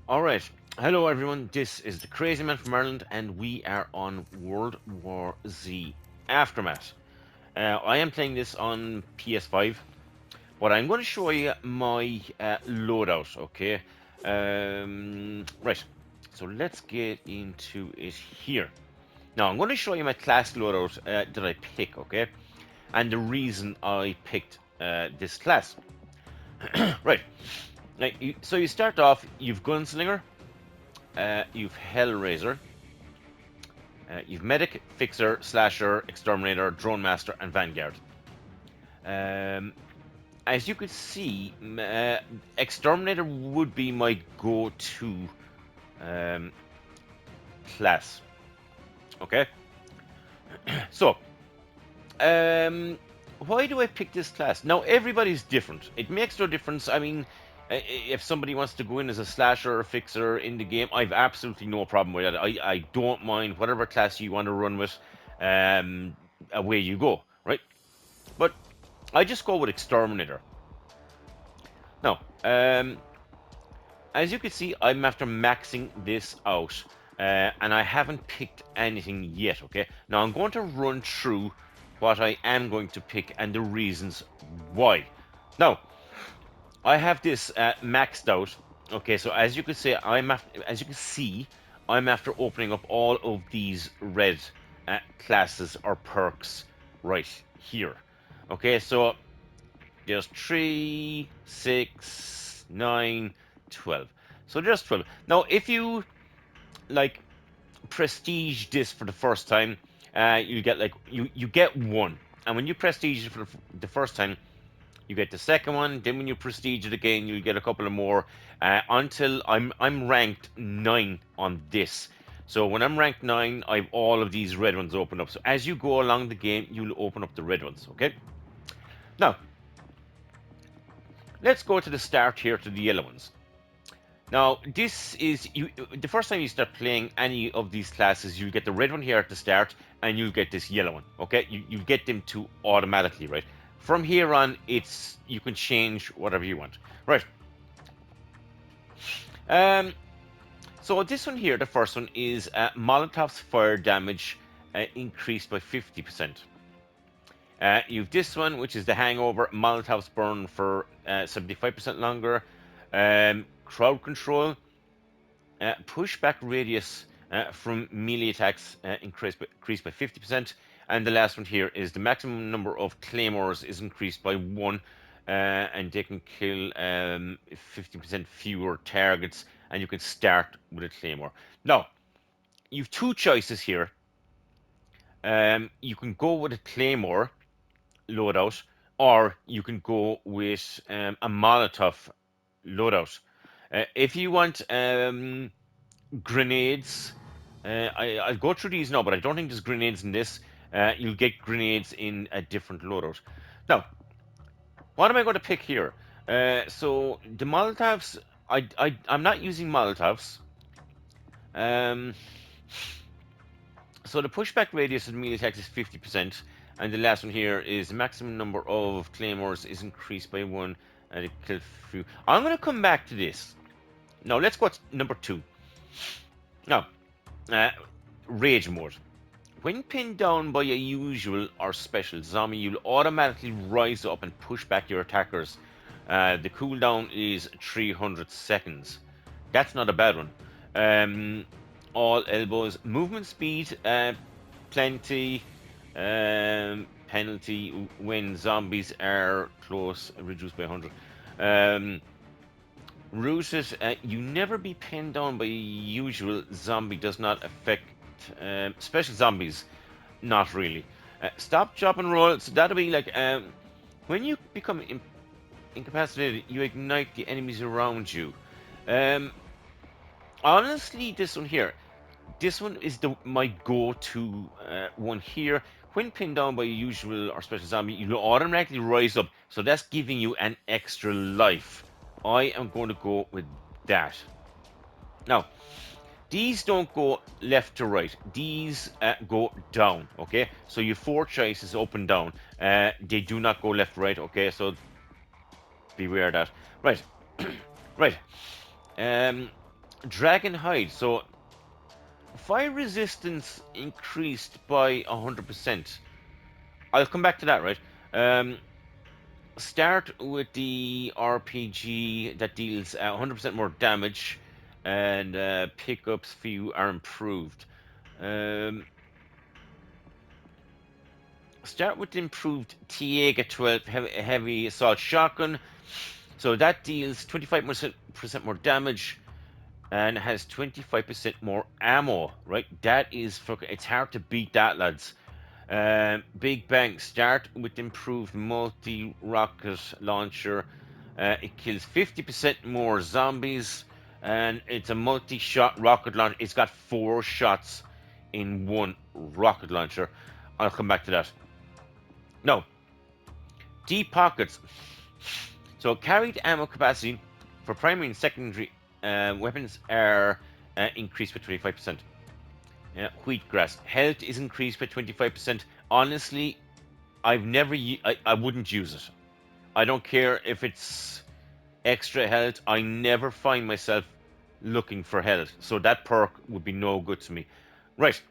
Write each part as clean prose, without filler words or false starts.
Alright, hello everyone, this is the Crazy Man from Ireland, and we are on World War Z Aftermath. I am playing this on PS5, but I'm going to show you my loadout, okay? Right, so let's get into it here. Now, I'm going to show you my class loadout that I pick, okay? And the reason I picked this class. Right, now, so you start off, you've Gunslinger, you've Hellraiser, you've Medic, Fixer, Slasher, Exterminator, Drone Master, and Vanguard. Um, as you could see, Exterminator would be my go-to um, class. Okay, so why do I pick this class? Now everybody's different. It makes no difference. I mean, if somebody wants to go in as a slasher or fixer in the game, I've absolutely no problem with that. I don't mind whatever class you want to run with. Um, Away you go, right? But I just go with exterminator. Now, as you can see, I'm after maxing this out. And I haven't picked anything yet, okay? Now I'm going to run through what I am going to pick and the reasons why. Now, I have this maxed out. Okay, so as you can see, I'm after opening up all of these red classes or perks right here. Okay, so there's 3, 6, 9, 12. So there's 12. Now, if you like prestige this for the first time, you get like you get one, and when you prestige it for the first time, you get the second one. Then when you prestige it again, you get a couple of more until I'm ranked 9 on this. So when I'm ranked 9, I've all of these red ones open up. So as you go along the game, you'll open up the red ones. Okay. Now let's go to the start here to the yellow ones. Now, this is you. The first time you start playing any of these classes, you get the red one here at the start, and you'll get this yellow one. Okay, you get them to automatically, right? From here on, it's you can change whatever you want, right? Um, so this one here, the first one is Molotov's fire damage increased by 50%. You've this one, which is the Hangover. Molotov's burn for 75% longer. Crowd control. Pushback radius from melee attacks increased by 50%. And the last one here is the maximum number of claymores is increased by 1, and they can kill 50% fewer targets, and you can start with a claymore. Now, you've two choices here. You can go with a claymore loadout, or you can go with a Molotov loadout. If you want grenades. I'll go through these now, but I don't think there's grenades in this. You'll get grenades in a different loadout. Now, what am I going to pick here? So the Molotovs, I'm not using Molotovs. Um, so the pushback radius of melee attacks is 50%, and the last one here is the maximum number of claymores is increased by 1, and it kills few. I'm going to come back to this. Now let's go to number 2. Now, uh, rage mode. When pinned down by a usual or special zombie, you'll automatically rise up and push back your attackers. The cooldown is 300 seconds. That's not a bad one. Um, all elbows, movement speed, plenty, penalty when zombies are close, reduced by 100. Um, Rooted, you never be pinned down by usual zombie does not affect special zombies. Not really. Stop, chop, and roll. So that'll be like when you become incapacitated, you ignite the enemies around you. Um, Honestly, this one here, this one is my go-to one here. When pinned down by a usual or special zombie, you automatically rise up. So that's giving you an extra life. I am going to go with that. Now, these don't go left to right. These go down. Okay, so your four choices up and down. They do not go left right. Okay, so beware of that. Right, right. Um, Dragon Hide. So fire resistance increased by 100%. I'll come back to that, right? Um, Start with the RPG that deals 100% more damage, and pickups for you are improved. Um, Start with the improved Tiega 12 heavy assault shotgun. So that deals 25% more damage and has 25% more ammo, right? That is fucking, it's hard to beat that, lads. Big Bang, start with improved multi rocket launcher. It kills 50% more zombies, and it's a multi shot rocket launcher. It's got 4 shots in one rocket launcher. I'll come back to that. No, deep pockets. So carried ammo capacity for primary and secondary weapons are increased by 25%. Wheatgrass health is increased by 25%. Honestly, I wouldn't use it. I don't care if it's extra health. I never find myself looking for health, so that perk would be no good to me. Right,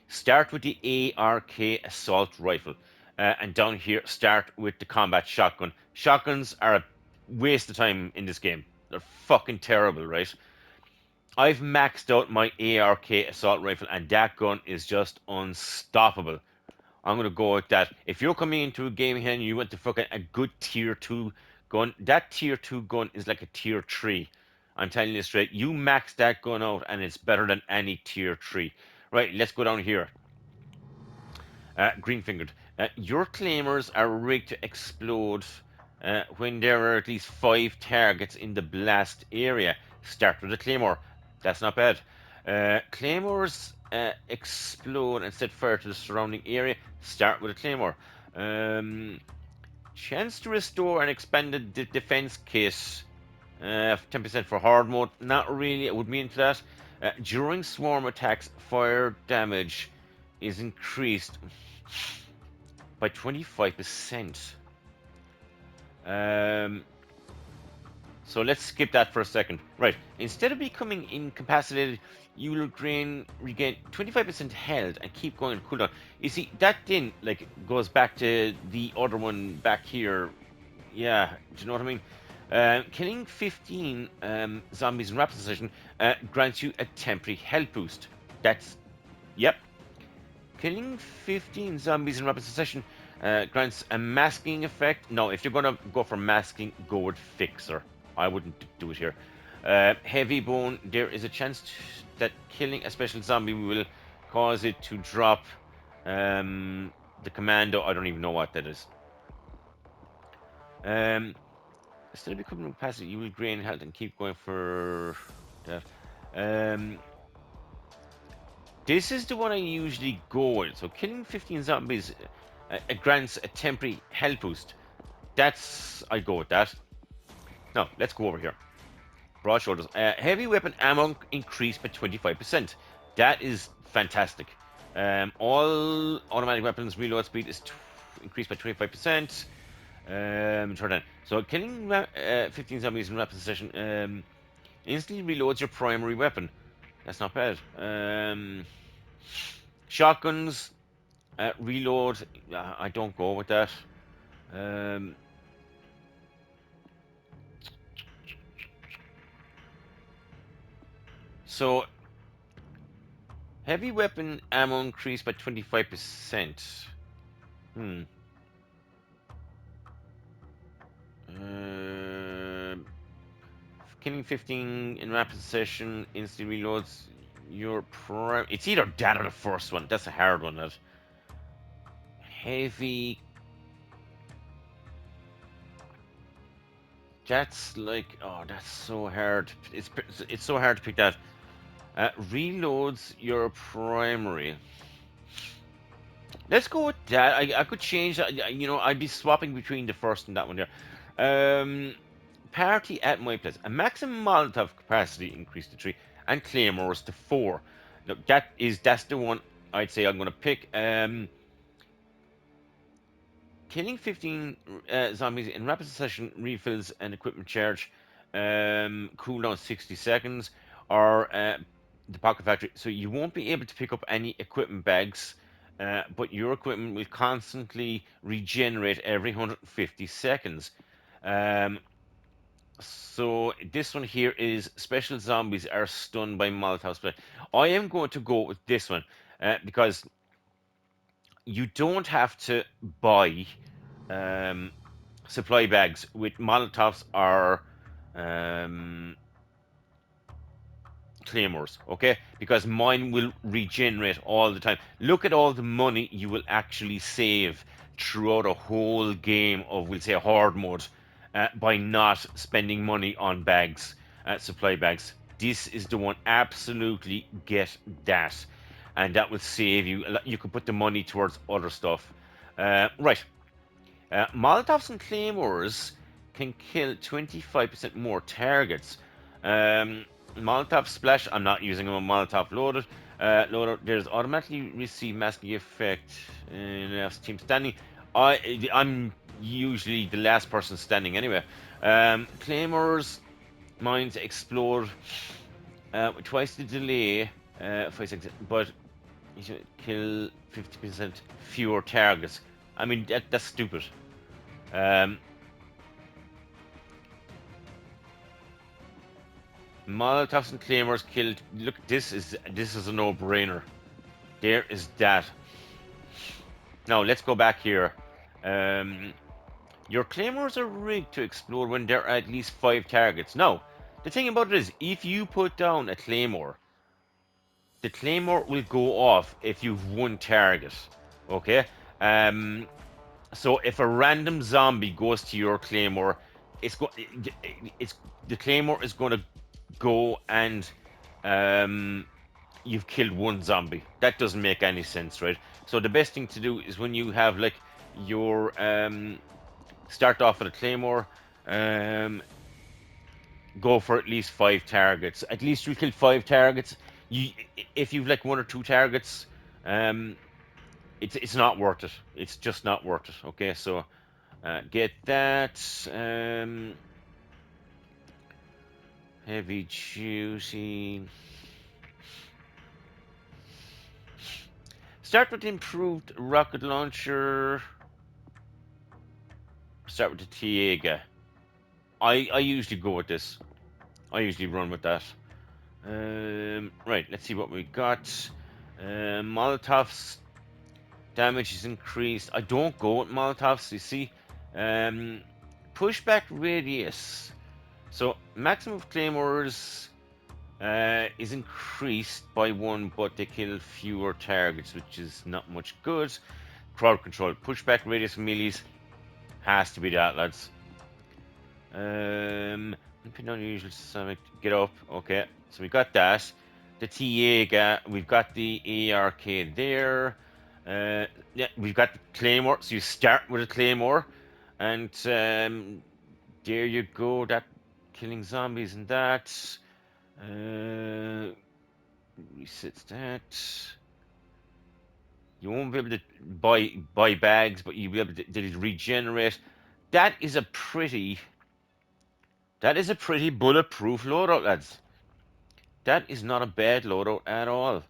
start with the ARK assault rifle, and down here start with the combat shotgun. Shotguns are a waste of time in this game. They're fucking terrible, right? I've maxed out my ARK assault rifle, and that gun is just unstoppable. I'm gonna go with that. If you're coming into a game here and you want to fucking a good tier 2 gun, that tier 2 gun is like a tier 3. I'm telling you straight. You max that gun out, and it's better than any tier 3. Right, let's go down here. Green fingered. Your claimers are rigged to explode when there are at least 5 targets in the blast area. Start with a claymore. That's not bad. Claymores explode and set fire to the surrounding area. Start with a claymore. Um, Chance to restore an expanded defense kit. 10% for hard mode. Not really. I would be into that. During swarm attacks, fire damage is increased by 25%. Um, so let's skip that for a second. Right. Instead of becoming incapacitated, you will regain 25% health and keep going cooldown. You see, that then like goes back to the other one back here. Yeah, do you know what I mean? Killing 15 zombies in rapid succession grants you a temporary health boost. That's, yep. Killing 15 zombies in rapid succession grants a masking effect. No, if you're gonna go for masking, go with Fixer. I wouldn't do it here. Heavy Bone, there is a chance that killing a special zombie will cause it to drop the commando. I don't even know what that is. Instead of becoming passive, you will gain health and keep going for that. Um, this is the one I usually go with. So killing 15 zombies grants a temporary health boost. I go with that. Now, let's go over here. Broad shoulders. Heavy weapon ammo increased by 25%. That is fantastic. All automatic weapons reload speed is increased by 25%. Turn on. So killing 15 zombies in rapid succession instantly reloads your primary weapon. That's not bad. Shotguns reload. I don't go with that. Um, so heavy weapon ammo increased by 25%. Hmm. Um Killing 15 in rapid succession instantly reloads your prime. It's either that or the first one. That's a hard one. That heavy. That's like, oh, that's so hard. It's so hard to pick that. Reloads your primary. Let's go with that. I could change that. You know, I'd be swapping between the first and that one there. Party at my place. A maximum Molotov capacity increased to 3, and claymores to 4. Look, that's the one I'd say I'm gonna pick. Killing 15 zombies in rapid succession refills an equipment charge. Cooldown 60 seconds. or the Pocket Factory, so you won't be able to pick up any equipment bags, but your equipment will constantly regenerate every 150 seconds. Um, so this one here is special zombies are stunned by Molotov spray. I am going to go with this one because you don't have to buy um, supply bags with Molotovs or um, claymores, okay? Because mine will regenerate all the time. Look at all the money you will actually save throughout a whole game of, we'll say, horde mode by not spending money on bags, supply bags. This is the one. Absolutely get that. And that will save you. You can put the money towards other stuff. Right. Molotovs and claymores can kill 25% more targets. Molotov splash. I'm not using a Molotov loaded. Loader. There's automatically receive masking effect in last team standing. I'm usually the last person standing anyway. Claymores mines explode with twice the delay. 5 seconds, but you should kill 50% fewer targets. I mean that's stupid. Um, Molotovs and claymores killed. Look, this is a no-brainer. There is that. Now let's go back here. Um, your claymores are rigged to explode when there are at least 5 targets. Now, the thing about it is, if you put down a claymore, the claymore will go off if you've one target. Okay. Um, so if a random zombie goes to your claymore, it's go it's the claymore is going to go and um, you've killed one zombie. That doesn't make any sense, right? So the best thing to do is when you have like your start off with a claymore, um, go for at least 5 targets. At least you kill 5 targets. You, if you've like 1 or 2 targets, um, it's not worth it. It's just not worth it. Okay, so get that. Heavy duty. Start with improved rocket launcher. Start with the Tiega. I usually go with this. I usually run with that. Right, let's see what we got. Molotovs damage is increased. I don't go with Molotovs, you see. Um, pushback radius. So maximum of claymores is increased by 1, but they kill fewer targets, which is not much good. Crowd control. Pushback radius melees has to be that, lads. Pin on usual summit. Get up. Okay, so we got that. The Tiega. We've got the ARK there. Yeah, we've got the Claymore. So you start with a Claymore, and there you go. That killing zombies and that. Resets that. You won't be able to buy bags, but you'll be able to regenerate. That is a pretty bulletproof loadout, lads. That is not a bad loadout at all.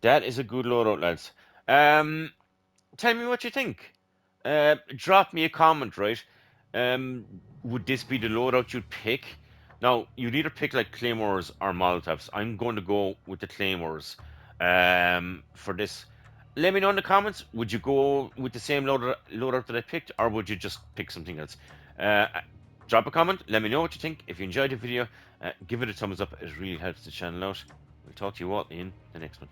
That is a good loadout, lads. Tell me what you think. Drop me a comment, right? Would this be the loadout you'd pick? Now, you'd either pick like Claymores or Molotovs. I'm going to go with the Claymores for this. Let me know in the comments. Would you go with the same loadout that I picked, or would you just pick something else? Uh, Drop a comment. Let me know what you think. If you enjoyed the video, give it a thumbs up. It really helps the channel out. We'll talk to you all in the next one.